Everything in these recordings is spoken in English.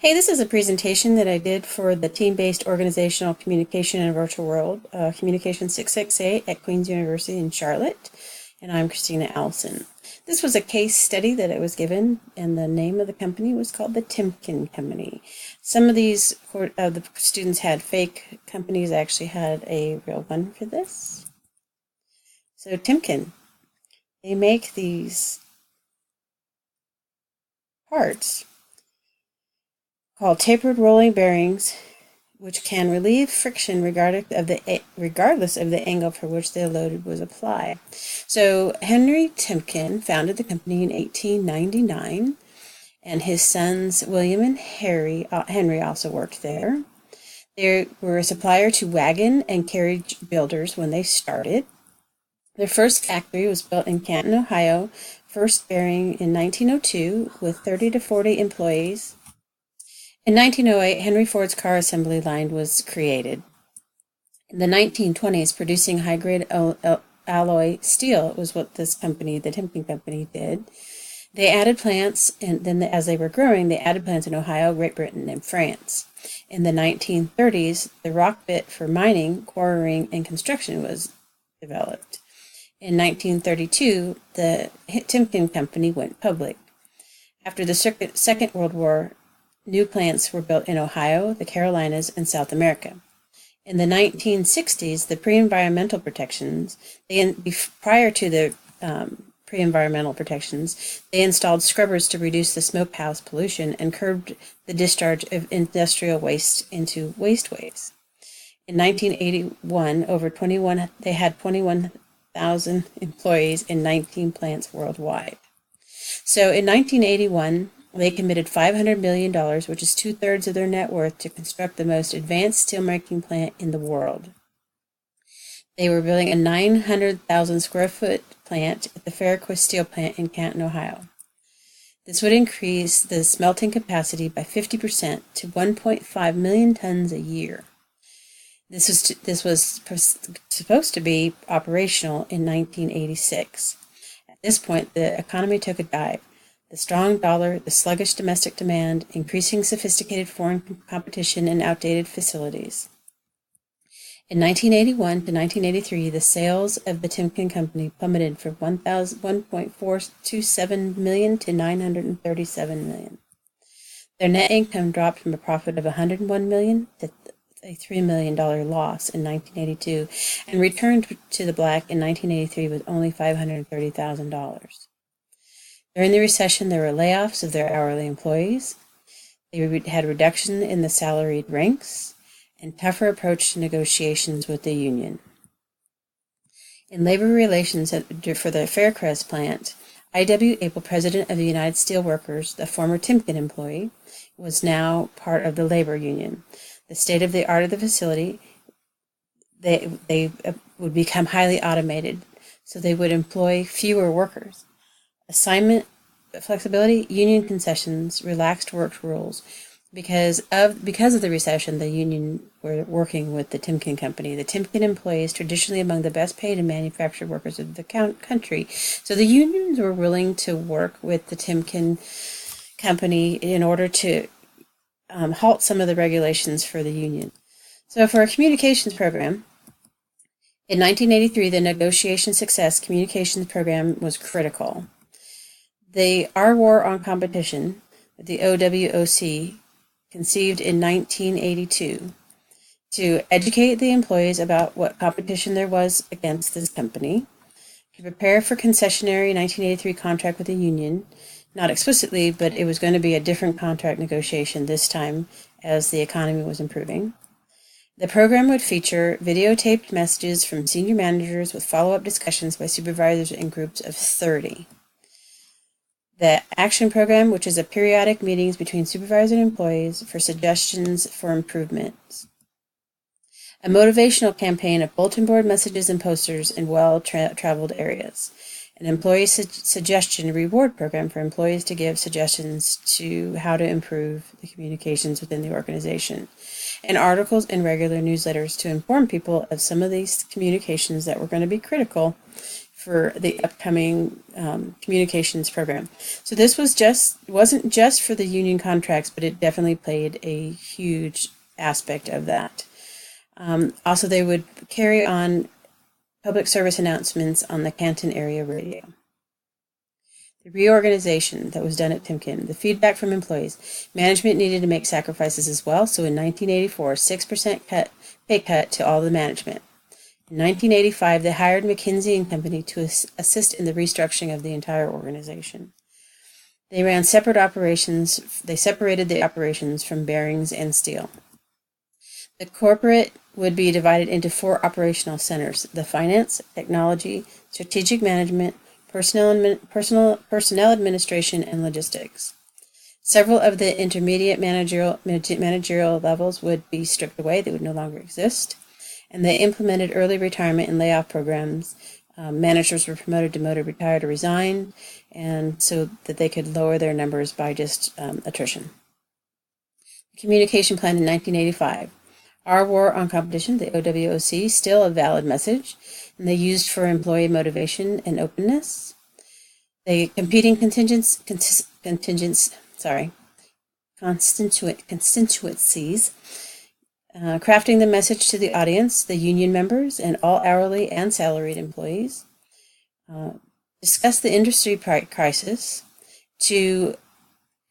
Hey, this is a presentation that I did for the Team-Based Organizational Communication in a Virtual World, Communication 668 at Queen's University in Charlotte, and I'm Christina Allison. This was a case study that I was given, and the name of the company was called the Timken Company. Some of these the students had fake companies. I actually had a real one for this. So Timken, they make these parts called tapered rolling bearings, which can relieve friction regardless of the angle for which the load was applied. So Henry Timken founded the company in 1899, and his sons William and Henry also worked there. They were a supplier to wagon and carriage builders when they started. Their first factory was built in Canton, Ohio, first bearing in 1902 with 30 to 40 employees. In 1908, Henry Ford's car assembly line was created. In the 1920s, producing high-grade alloy steel was what this company, the Timken Company, did. They added plants, and then as they were growing, they added plants in Ohio, Great Britain, and France. In the 1930s, the rock bit for mining, quarrying, and construction was developed. In 1932, the Timken Company went public. After the Second World War, new plants were built in Ohio, the Carolinas, and South America. In the 1960s, the pre-environmental protections, prior to the pre-environmental protections, they installed scrubbers to reduce the smokehouse pollution and curbed the discharge of industrial waste into wasteways. In 1981, they had 21,000 employees in 19 plants worldwide. So in 1981, they committed $500 million, which is 2/3 of their net worth, to construct the most advanced steelmaking plant in the world. They were building a 900,000 square foot plant at the Fairquest Steel Plant in Canton, Ohio. This would increase the smelting capacity by 50% to 1.5 million tons a year. This was supposed to be operational in 1986. At this point, the economy took a dive. The strong dollar, the sluggish domestic demand, increasing sophisticated foreign competition, and outdated facilities. In 1981 to 1983, the sales of the Timken Company plummeted from 1.427 million to 937 million. Their net income dropped from a profit of 101 million to a $3 million loss in 1982, and returned to the black in 1983 with only $530,000. During the recession, there were layoffs of their hourly employees. They had reduction in the salaried ranks and tougher approach to negotiations with the union. In labor relations for the Faircrest plant, I.W. Apel, president of the United Steelworkers, the former Timken employee, was now part of the labor union. The state-of-the-art of the facility, they would become highly automated, so they would employ fewer workers. Assignment flexibility, union concessions, relaxed work rules. Because of the recession, the union were working with the Timken Company. The Timken employees, traditionally among the best paid and manufactured workers of the country. So the unions were willing to work with the Timken Company in order to halt some of the regulations for the union. So for a communications program, in 1983, the Negotiation Success Communications Program was critical. Our War on Competition, the OWOC, conceived in 1982 to educate the employees about what competition there was against this company, to prepare for concessionary 1983 contract with the union, not explicitly, but it was going to be a different contract negotiation this time as the economy was improving. The program would feature videotaped messages from senior managers with follow-up discussions by supervisors in groups of 30. The action program, which is a periodic meetings between supervisor and employees for suggestions for improvements. A motivational campaign of bulletin board messages and posters in well-traveled areas. An employee suggestion reward program for employees to give suggestions to how to improve the communications within the organization. And articles and regular newsletters to inform people of some of these communications that were going to be critical for the upcoming communications program. So this wasn't just for the union contracts, but it definitely played a huge aspect of that. Also, they would carry on public service announcements on the Canton area radio. The reorganization that was done at Timken, the feedback from employees. Management needed to make sacrifices as well, so in 1984, 6% pay cut to all the management. In 1985, they hired McKinsey and Company to assist in the restructuring of the entire organization. They ran separate operations. They separated the operations from bearings and steel. The corporate would be divided into 4 operational centers: the finance, technology, strategic management, personnel administration, and logistics. Several of the intermediate managerial levels would be stripped away. They would no longer exist. And they implemented early retirement and layoff programs. Managers were promoted, demoted, retired, or resigned, and so that they could lower their numbers by just attrition. Communication plan in 1985. Our war on competition, the OWOC, still a valid message, and they used for employee motivation and openness. The competing constituencies, crafting the message to the audience, the union members, and all hourly and salaried employees. Discuss the industry crisis to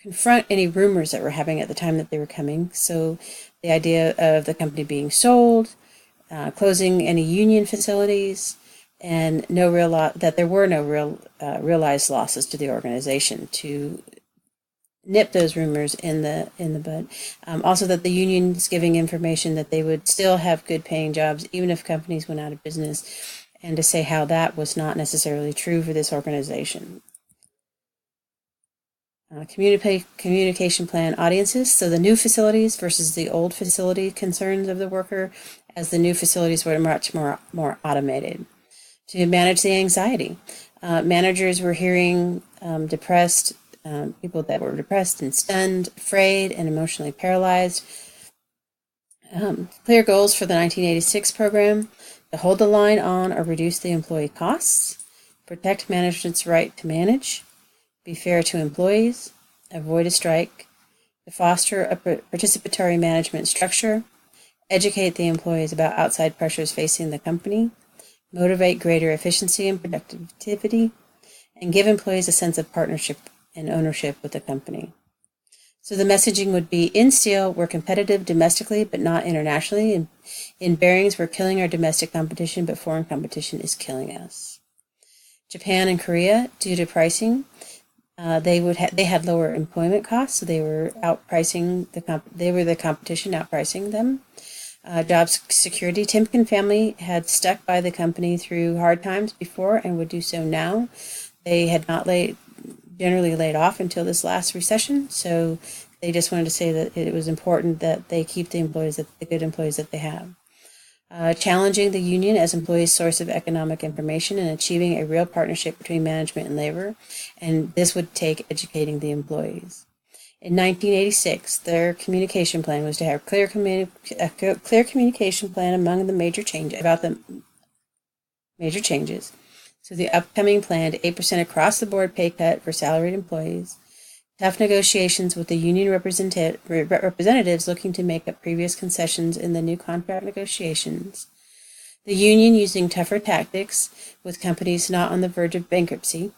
confront any rumors that were happening at the time that they were coming. So the idea of the company being sold, closing any union facilities, and that there were no realized losses to the organization, to nip those rumors in the bud. Also, that the union is giving information that they would still have good paying jobs even if companies went out of business, and to say how that was not necessarily true for this organization. Communication plan audiences, so the new facilities versus the old facility concerns of the worker, as the new facilities were much more automated. To manage the anxiety, managers were hearing depressed, people that were depressed and stunned, afraid, and emotionally paralyzed. Clear goals for the 1986 program: to hold the line on or reduce the employee costs, protect management's right to manage, be fair to employees, avoid a strike, to foster a participatory management structure, educate the employees about outside pressures facing the company, motivate greater efficiency and productivity, and give employees a sense of partnership and ownership with the company. So the messaging would be: in steel, we're competitive domestically, but not internationally. In bearings, we're killing our domestic competition, but foreign competition is killing us. Japan and Korea, due to pricing, they had lower employment costs, so they were outpricing the competition, outpricing them. Job security. Timken family had stuck by the company through hard times before and would do so now. They had not generally laid off until this last recession, so they just wanted to say that it was important that they keep the good employees that they have. Challenging the union as employees' source of economic information and achieving a real partnership between management and labor, and this would take educating the employees. In 1986, their communication plan was to have clear communication plan among the major changes. So the upcoming planned 8% across-the-board pay cut for salaried employees, tough negotiations with the union representatives looking to make up previous concessions in the new contract negotiations, the union using tougher tactics with companies not on the verge of bankruptcy,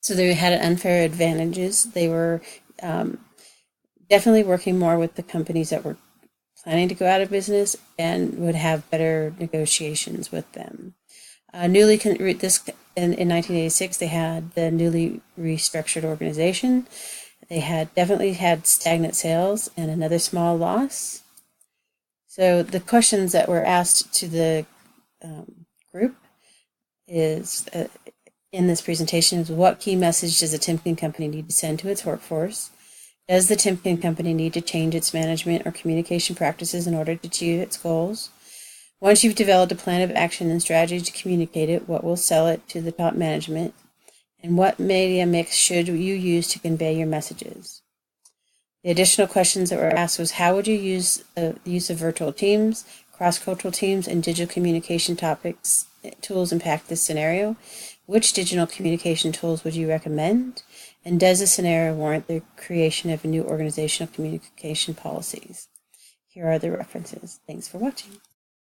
so they had unfair advantages. They were definitely working more with the companies that were planning to go out of business and would have better negotiations with them. In 1986, they had the newly restructured organization. They definitely had stagnant sales and another small loss. So the questions that were asked to the group is in this presentation is: what key message does the Timken Company need to send to its workforce? Does the Timken Company need to change its management or communication practices in order to achieve its goals? Once you've developed a plan of action and strategy to communicate it, what will sell it to the top management? And what media mix should you use to convey your messages? The additional questions that were asked was: how would you use the use of virtual teams, cross-cultural teams, and digital communication tools impact this scenario? Which digital communication tools would you recommend? And does this scenario warrant the creation of new organizational communication policies? Here are the references. Thanks for watching.